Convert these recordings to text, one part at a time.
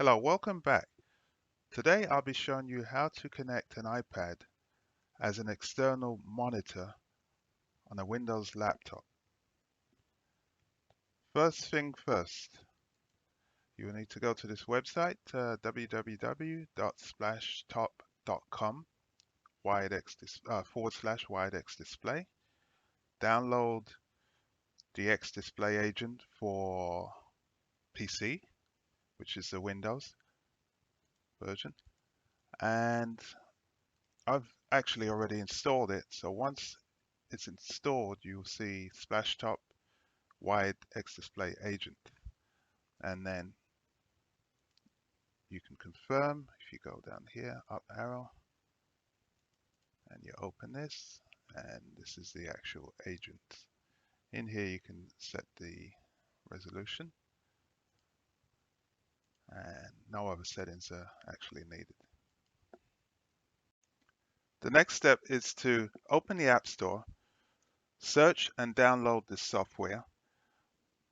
Hello, welcome back. Today I'll be showing you how to connect an iPad as an external monitor on a Windows laptop. First thing first, you will need to go to this website, www.splashtop.com /wiredx display. Download the X display agent for PC, which is the Windows version. And I've actually already installed it. So once it's installed, you'll see Splashtop Wide X Display Agent. And then you can confirm if you go down here, up arrow, and you open this, and this is the actual agent. In here you can set the resolution, and no other settings are actually needed. The next step is to open the App Store, search and download this software.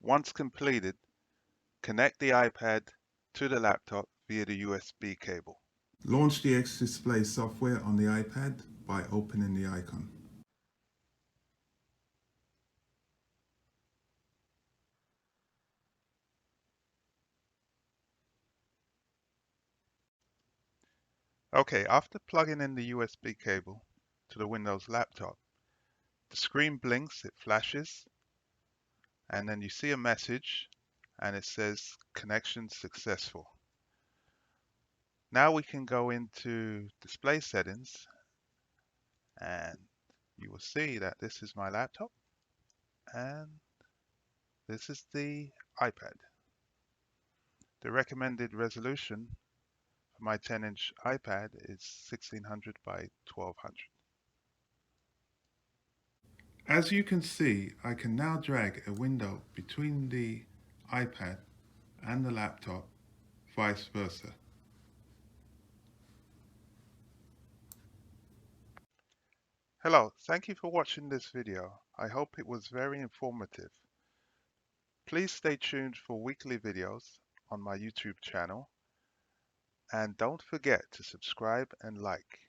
Once completed, connect the iPad to the laptop via the USB cable. Launch the X-Display software on the iPad by opening the icon. Okay, after plugging in the USB cable to the Windows laptop, the screen blinks, it flashes, and then you see a message and it says connection successful. Now we can go into display settings and you will see that this is my laptop and this is the iPad. The recommended resolution for my 10-inch iPad is 1600 by 1200. As you can see, I can now drag a window between the iPad and the laptop, vice versa. Hello, thank you for watching this video. I hope it was very informative. Please stay tuned for weekly videos on my YouTube channel and don't forget to subscribe and like.